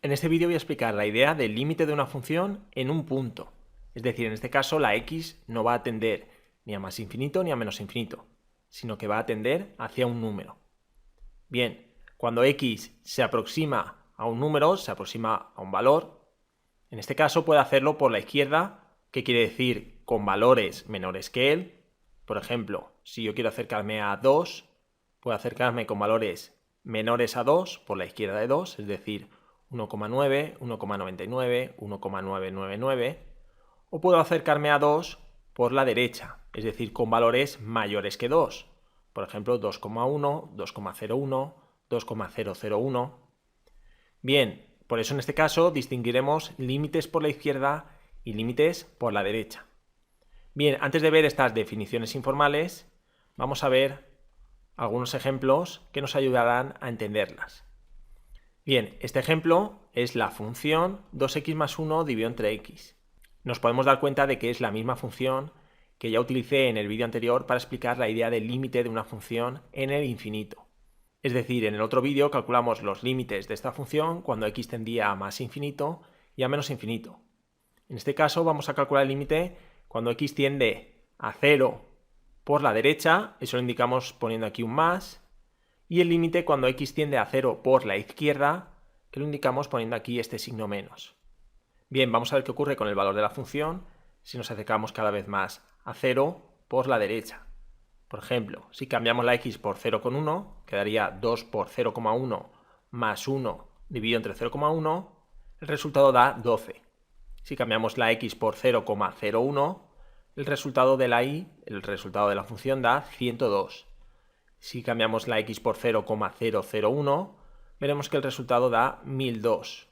En este vídeo voy a explicar la idea del límite de una función en un punto. Es decir, en este caso la x no va a tender ni a más infinito ni a menos infinito, sino que va a tender hacia un número. Bien, cuando x se aproxima a un número, se aproxima a un valor, en este caso puede hacerlo por la izquierda, que quiere decir con valores menores que él. Por ejemplo, si yo quiero acercarme a 2, puedo acercarme con valores menores a 2 por la izquierda de 2, es decir, 1,9, 1,99, 1,999, o puedo acercarme a 2 por la derecha, es decir, con valores mayores que 2, por ejemplo, 2,1, 2,01, 2,001. Bien, por eso en este caso distinguiremos límites por la izquierda y límites por la derecha. Bien, antes de ver estas definiciones informales, vamos a ver algunos ejemplos que nos ayudarán a entenderlas. Bien, este ejemplo es la función 2x más 1 dividido entre x. Nos podemos dar cuenta de que es la misma función que ya utilicé en el vídeo anterior para explicar la idea del límite de una función en el infinito. Es decir, en el otro vídeo calculamos los límites de esta función cuando x tendía a más infinito y a menos infinito. En este caso vamos a calcular el límite cuando x tiende a 0 por la derecha, eso lo indicamos poniendo aquí un más, y el límite cuando x tiende a 0 por la izquierda, que lo indicamos poniendo aquí este signo menos. Bien, vamos a ver qué ocurre con el valor de la función si nos acercamos cada vez más a 0 por la derecha. Por ejemplo, si cambiamos la x por 0,1, quedaría 2 por 0,1 más 1 dividido entre 0,1, el resultado da 12. Si cambiamos la x por 0,01, el resultado de la y, el resultado de la función da 102. Si cambiamos la x por 0,001, veremos que el resultado da 1002.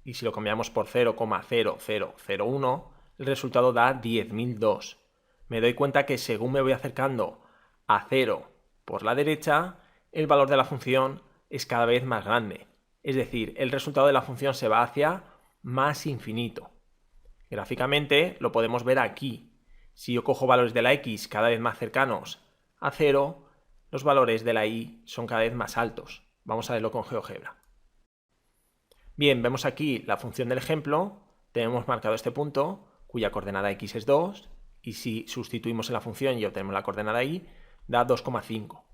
Y si lo cambiamos por 0,0001, el resultado da 10.002. Me doy cuenta que según me voy acercando a 0 por la derecha, el valor de la función es cada vez más grande. Es decir, el resultado de la función se va hacia más infinito. Gráficamente lo podemos ver aquí. Si yo cojo valores de la x cada vez más cercanos a 0, los valores de la y son cada vez más altos. Vamos a verlo con GeoGebra. Bien, vemos aquí la función del ejemplo. Tenemos marcado este punto, cuya coordenada x es 2, y si sustituimos en la función y obtenemos la coordenada y, da 2,5.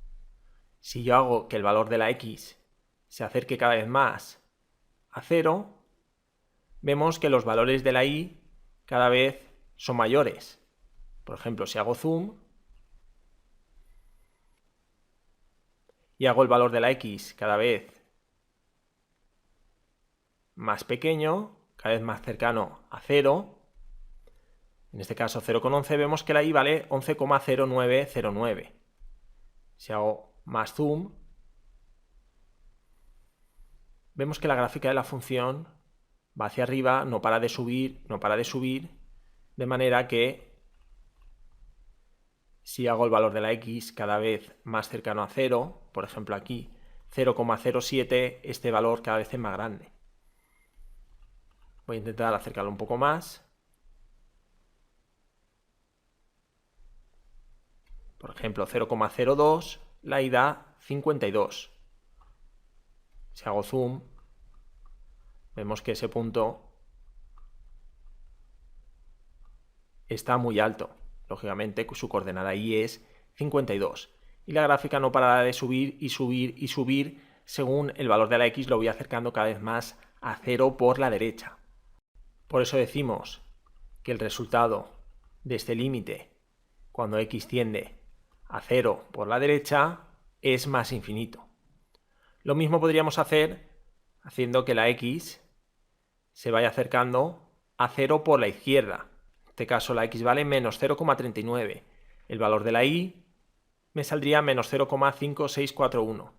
Si yo hago que el valor de la x se acerque cada vez más a 0, vemos que los valores de la y cada vez son mayores. Por ejemplo, si hago zoom y hago el valor de la x cada vez más pequeño, cada vez más cercano a 0, en este caso 0,11, vemos que la y vale 11,0909. Si hago más zoom, vemos que la gráfica de la función va hacia arriba, no para de subir, de manera que si hago el valor de la x cada vez más cercano a 0, por ejemplo aquí 0,07, este valor cada vez es más grande. Voy a intentar acercarlo un poco más. Por ejemplo, 0,02, la y da 52. Si hago zoom, vemos que ese punto está muy alto. Lógicamente, su coordenada y es 52. Y la gráfica no parará de subir y subir y subir según el valor de la x lo voy acercando cada vez más a 0 por la derecha. Por eso decimos que el resultado de este límite, cuando x tiende a 0 por la derecha, es más infinito. Lo mismo podríamos hacer haciendo que la x se vaya acercando a 0 por la izquierda. En este caso la x vale menos 0,39. El valor de la y me saldría menos 0,5641.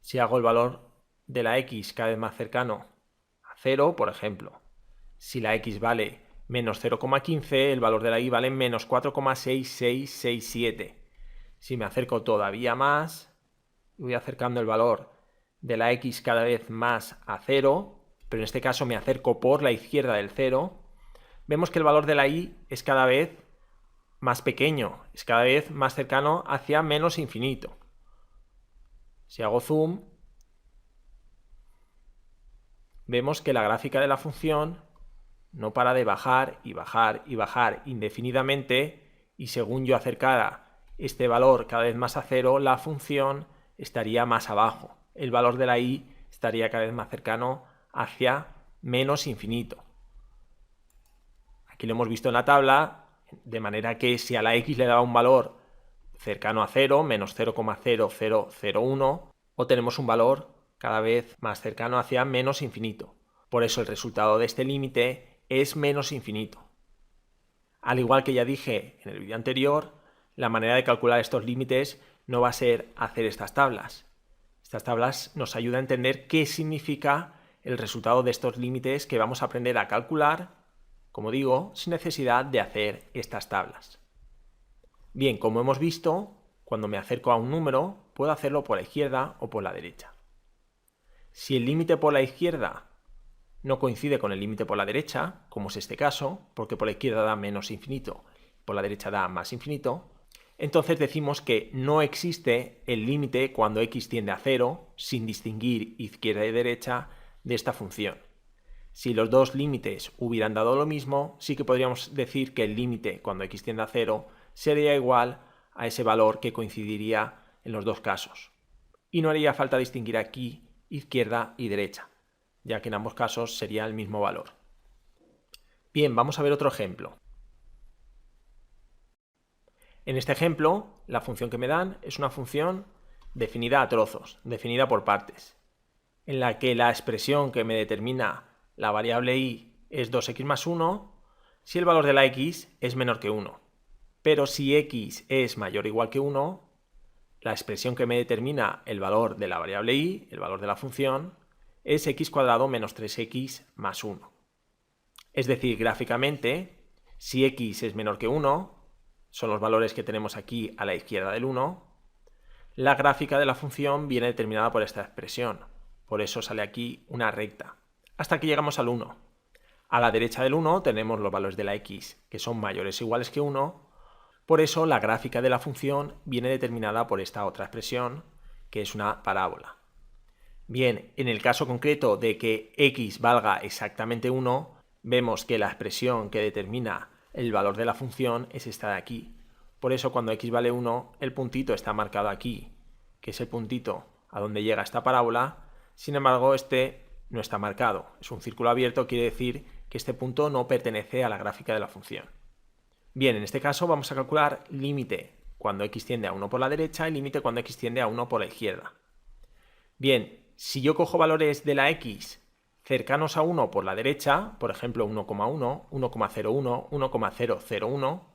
Si hago el valor de la x cada vez más cercano a 0, por ejemplo, si la x vale menos 0,15, el valor de la y vale menos 4,6667. Si me acerco todavía más, voy acercando el valor de la x cada vez más a 0, pero en este caso me acerco por la izquierda del 0, vemos que el valor de la y es cada vez más pequeño, es cada vez más cercano hacia menos infinito. Si hago zoom, vemos que la gráfica de la función no para de bajar y bajar y bajar indefinidamente, y según yo acercara este valor cada vez más a 0, la función estaría más abajo. El valor de la y estaría cada vez más cercano hacia menos infinito. Aquí lo hemos visto en la tabla, de manera que si a la x le daba un valor cercano a 0, menos 0,0001, obtenemos un valor cada vez más cercano hacia menos infinito. Por eso el resultado de este límite es menos infinito. Al igual que ya dije en el vídeo anterior, la manera de calcular estos límites no va a ser hacer estas tablas. Estas tablas nos ayudan a entender qué significa el resultado de estos límites que vamos a aprender a calcular, como digo, sin necesidad de hacer estas tablas. Bien, como hemos visto, cuando me acerco a un número, puedo hacerlo por la izquierda o por la derecha. Si el límite por la izquierda no coincide con el límite por la derecha, como es este caso, porque por la izquierda da menos infinito, por la derecha da más infinito, entonces decimos que no existe el límite cuando x tiende a 0, sin distinguir izquierda y derecha, de esta función. Si los dos límites hubieran dado lo mismo, sí que podríamos decir que el límite cuando x tiende a 0 sería igual a ese valor que coincidiría en los dos casos. Y no haría falta distinguir aquí izquierda y derecha, ya que en ambos casos sería el mismo valor. Bien, vamos a ver otro ejemplo. En este ejemplo, la función que me dan es una función definida a trozos, definida por partes, en la que la expresión que me determina la variable y es 2x más 1 si el valor de la x es menor que 1. Pero si x es mayor o igual que 1, la expresión que me determina el valor de la variable y, el valor de la función, es x cuadrado menos 3x más 1. Es decir, gráficamente, si x es menor que 1, son los valores que tenemos aquí a la izquierda del 1, la gráfica de la función viene determinada por esta expresión. Por eso sale aquí una recta, hasta que llegamos al 1. A la derecha del 1 tenemos los valores de la x, que son mayores o iguales que 1, por eso la gráfica de la función viene determinada por esta otra expresión, que es una parábola. Bien, en el caso concreto de que x valga exactamente 1, vemos que la expresión que determina el valor de la función es esta de aquí. Por eso cuando x vale 1, el puntito está marcado aquí, que es el puntito a donde llega esta parábola. Sin embargo, este no está marcado. Es un círculo abierto, quiere decir que este punto no pertenece a la gráfica de la función. Bien, en este caso vamos a calcular límite cuando x tiende a 1 por la derecha y límite cuando x tiende a 1 por la izquierda. Bien, si yo cojo valores de la x cercanos a 1 por la derecha, por ejemplo 1,1, 1,01, 1,001,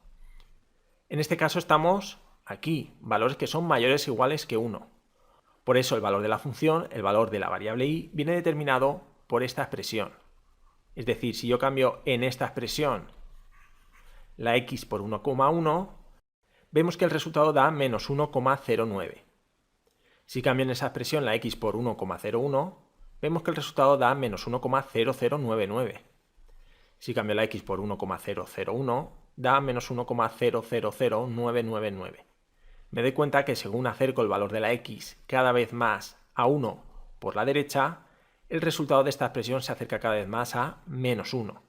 en este caso estamos aquí, valores que son mayores o iguales que 1. Por eso el valor de la función, el valor de la variable y, viene determinado por esta expresión. Es decir, si yo cambio en esta expresión la x por 1,1, vemos que el resultado da menos 1,09. Si cambio en esa expresión la x por 1,01, vemos que el resultado da menos 1,0099. Si cambio la x por 1,001, da menos 1,000999. Me doy cuenta que según acerco el valor de la x cada vez más a 1 por la derecha, el resultado de esta expresión se acerca cada vez más a menos 1.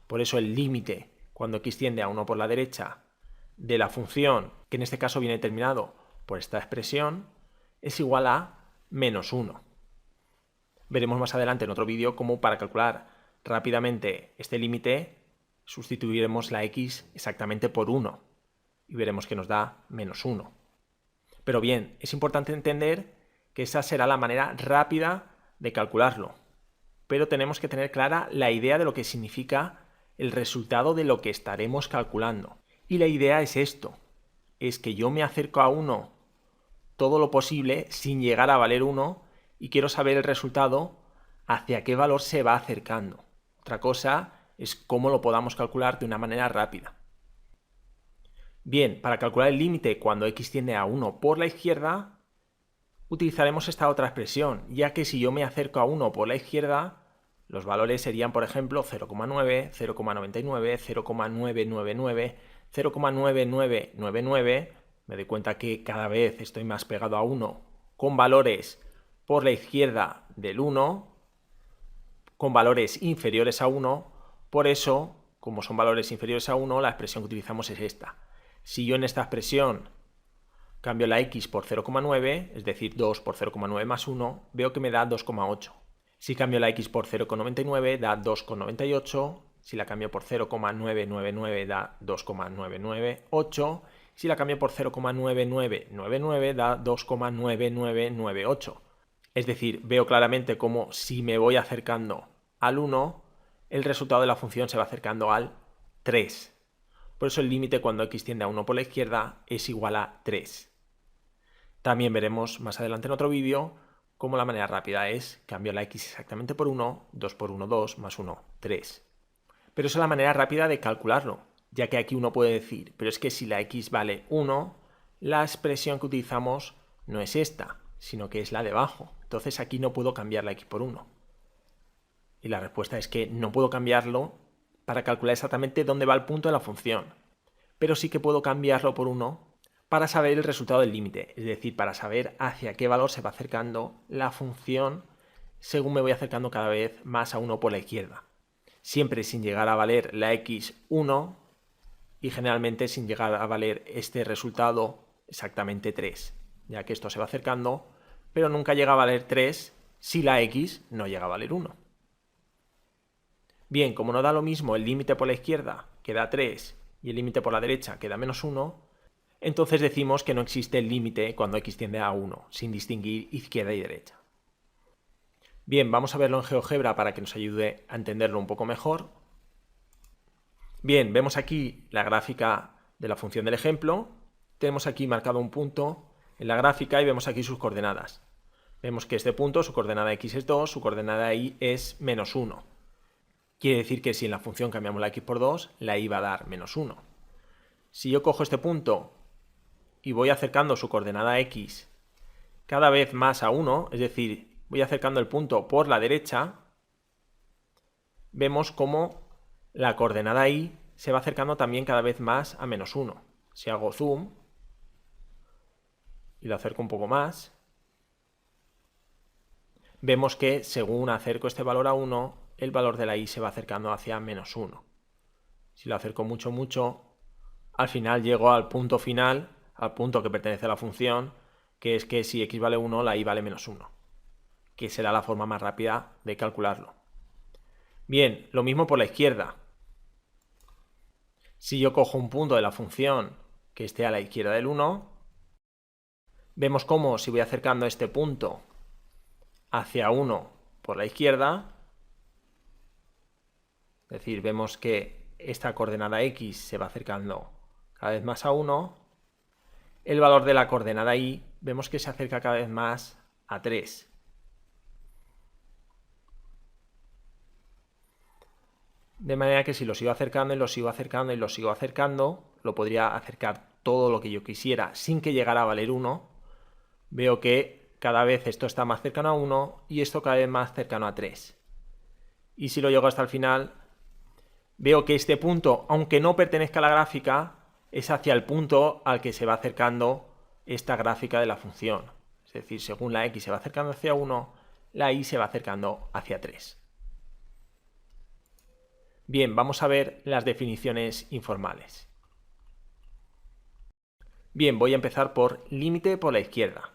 Por eso el límite cuando x tiende a 1 por la derecha de la función, que en este caso viene determinado por esta expresión, es igual a menos 1. Veremos más adelante en otro vídeo cómo para calcular rápidamente este límite sustituiremos la x exactamente por 1 y veremos que nos da menos 1. Pero bien, es importante entender que esa será la manera rápida de calcularlo, pero tenemos que tener clara la idea de lo que significa el resultado de lo que estaremos calculando. Y la idea es esto, es que yo me acerco a 1 todo lo posible sin llegar a valer 1 y quiero saber el resultado hacia qué valor se va acercando. Otra cosa es cómo lo podamos calcular de una manera rápida. Bien, para calcular el límite cuando x tiende a 1 por la izquierda, utilizaremos esta otra expresión, ya que si yo me acerco a 1 por la izquierda, los valores serían, por ejemplo, 0,9, 0,99, 0,999, 0,9999. Me doy cuenta que cada vez estoy más pegado a 1 con valores por la izquierda del 1. con valores inferiores a 1, por eso, como son valores inferiores a 1, la expresión que utilizamos es esta. Si yo en esta expresión cambio la x por 0,9, es decir, 2 por 0,9 más 1, veo que me da 2,8. Si cambio la x por 0,99 da 2,98, si la cambio por 0,999 da 2,998, si la cambio por 0,9999 da 2,9998. Es decir, veo claramente cómo si me voy acercando al 1, el resultado de la función se va acercando al 3. Por eso el límite cuando x tiende a 1 por la izquierda es igual a 3. También veremos más adelante en otro vídeo cómo la manera rápida es cambio la x exactamente por 1, 2 por 1, 2, más 1, 3. Pero esa es la manera rápida de calcularlo, ya que aquí uno puede decir, pero es que si la x vale 1, la expresión que utilizamos no es esta, sino que es la de abajo. Entonces aquí no puedo cambiar la x por 1. Y la respuesta es que no puedo cambiarlo para calcular exactamente dónde va el punto de la función. Pero sí que puedo cambiarlo por 1 para saber el resultado del límite, es decir, para saber hacia qué valor se va acercando la función según me voy acercando cada vez más a 1 por la izquierda. Siempre sin llegar a valer la x 1 y generalmente sin llegar a valer este resultado exactamente 3, ya que esto se va acercando, pero nunca llega a valer 3 si la x no llega a valer 1. Bien, como no da lo mismo el límite por la izquierda, que da 3, y el límite por la derecha, que da menos 1, entonces decimos que no existe el límite cuando x tiende a 1, sin distinguir izquierda y derecha. Bien, vamos a verlo en GeoGebra para que nos ayude a entenderlo un poco mejor. Bien, vemos aquí la gráfica de la función del ejemplo. Tenemos aquí marcado un punto en la gráfica y vemos aquí sus coordenadas. Vemos que este punto, su coordenada x es 2, su coordenada y es menos 1. Quiere decir que si en la función cambiamos la x por 2, la y va a dar menos 1. Si yo cojo este punto y voy acercando su coordenada x cada vez más a 1, es decir, voy acercando el punto por la derecha, vemos cómo la coordenada y se va acercando también cada vez más a menos 1. Si hago zoom y lo acerco un poco más, vemos que según acerco este valor a 1, el valor de la y se va acercando hacia menos 1. Si lo acerco mucho, mucho, al final llego al punto final, al punto que pertenece a la función, que es que si x vale 1, la y vale menos 1, que será la forma más rápida de calcularlo. Bien, lo mismo por la izquierda. Si yo cojo un punto de la función que esté a la izquierda del 1, vemos cómo si voy acercando este punto hacia 1 por la izquierda, es decir, vemos que esta coordenada x se va acercando cada vez más a 1, el valor de la coordenada y vemos que se acerca cada vez más a 3. De manera que si lo sigo acercando y lo sigo acercando y lo sigo acercando, lo podría acercar todo lo que yo quisiera sin que llegara a valer 1. Veo que cada vez esto está más cercano a 1 y esto cada vez más cercano a 3. Y si lo llego hasta el final, veo que este punto, aunque no pertenezca a la gráfica, es hacia el punto al que se va acercando esta gráfica de la función. Es decir, según la x se va acercando hacia 1, la y se va acercando hacia 3. Bien, vamos a ver las definiciones informales. Bien, voy a empezar por límite por la izquierda.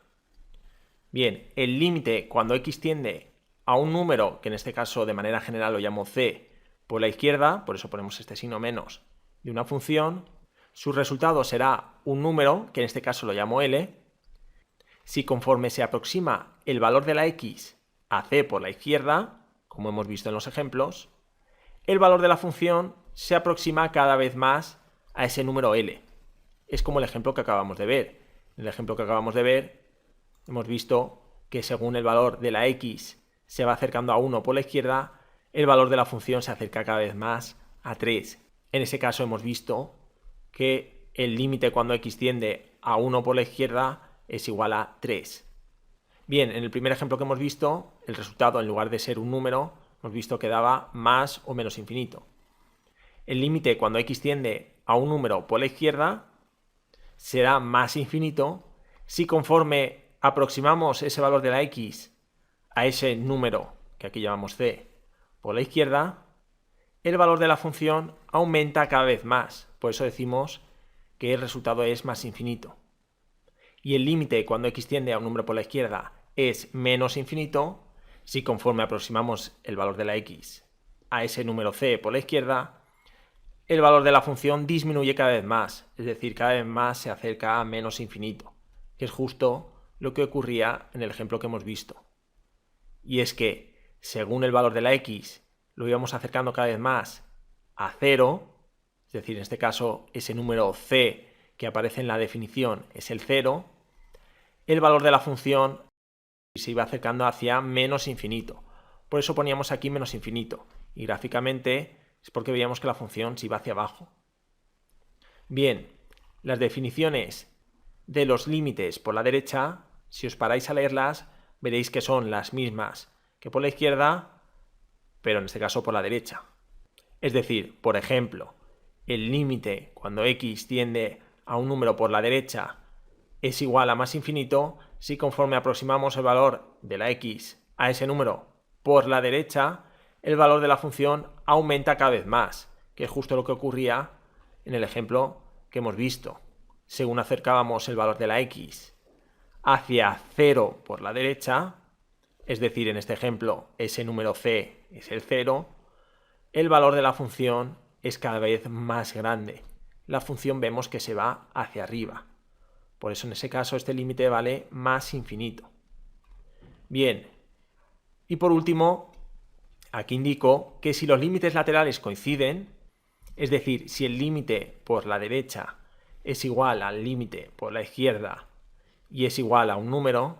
Bien, el límite cuando x tiende a un número, que en este caso de manera general lo llamo c, por la izquierda, por eso ponemos este signo menos, de una función, su resultado será un número, que en este caso lo llamo L, si conforme se aproxima el valor de la x a c por la izquierda, como hemos visto en los ejemplos, el valor de la función se aproxima cada vez más a ese número L. Es como el ejemplo que acabamos de ver. En el ejemplo que acabamos de ver, hemos visto que según el valor de la x se va acercando a 1 por la izquierda, el valor de la función se acerca cada vez más a 3. En ese caso hemos visto que el límite cuando x tiende a 1 por la izquierda es igual a 3. Bien, en el primer ejemplo que hemos visto, el resultado en lugar de ser un número, hemos visto que daba más o menos infinito. El límite cuando x tiende a un número por la izquierda será más infinito si conforme aproximamos ese valor de la x a ese número, que aquí llamamos c, por la izquierda, el valor de la función aumenta cada vez más. Por eso decimos que el resultado es más infinito. Y el límite cuando x tiende a un número por la izquierda es menos infinito si conforme aproximamos el valor de la x a ese número c por la izquierda, el valor de la función disminuye cada vez más, es decir, cada vez más se acerca a menos infinito, que es justo lo que ocurría en el ejemplo que hemos visto. Y es que, según el valor de la x, lo íbamos acercando cada vez más a 0, es decir, en este caso ese número c que aparece en la definición es el 0, el valor de la función se iba acercando hacia menos infinito. Por eso poníamos aquí menos infinito, y gráficamente es porque veíamos que la función se iba hacia abajo. Bien, las definiciones de los límites por la derecha, si os paráis a leerlas, veréis que son las mismas que por la izquierda, pero en este caso por la derecha. Es decir, por ejemplo, el límite cuando x tiende a un número por la derecha es igual a más infinito si conforme aproximamos el valor de la x a ese número por la derecha, el valor de la función aumenta cada vez más, que es justo lo que ocurría en el ejemplo que hemos visto. Según acercábamos el valor de la x hacia 0 por la derecha, es decir, en este ejemplo ese número c es el 0, el valor de la función es cada vez más grande. La función vemos que se va hacia arriba. Por eso en ese caso este límite vale más infinito. Bien, y por último, aquí indico que si los límites laterales coinciden, es decir, si el límite por la derecha es igual al límite por la izquierda y es igual a un número,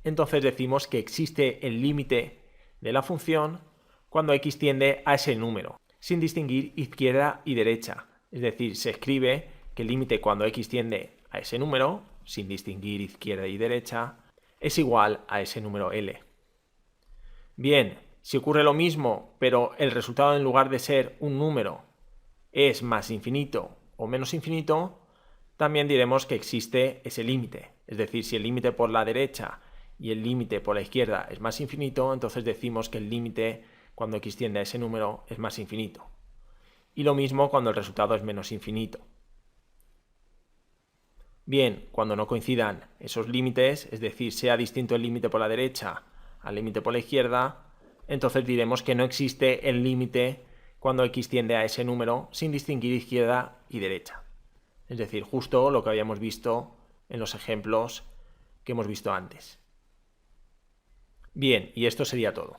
entonces decimos que existe el límite de la función cuando x tiende a ese número, sin distinguir izquierda y derecha. Es decir, se escribe que el límite cuando x tiende a ese número, sin distinguir izquierda y derecha, es igual a ese número L. Bien, si ocurre lo mismo, pero el resultado en lugar de ser un número es más infinito o menos infinito, también diremos que existe ese límite. Es decir, si el límite por la derecha y el límite por la izquierda es más infinito, entonces decimos que el límite cuando x tiende a ese número es más infinito. Y lo mismo cuando el resultado es menos infinito. Bien, cuando no coincidan esos límites, es decir, sea distinto el límite por la derecha al límite por la izquierda, entonces diremos que no existe el límite cuando x tiende a ese número sin distinguir izquierda y derecha. Es decir, justo lo que habíamos visto en los ejemplos que hemos visto antes. Bien, y esto sería todo.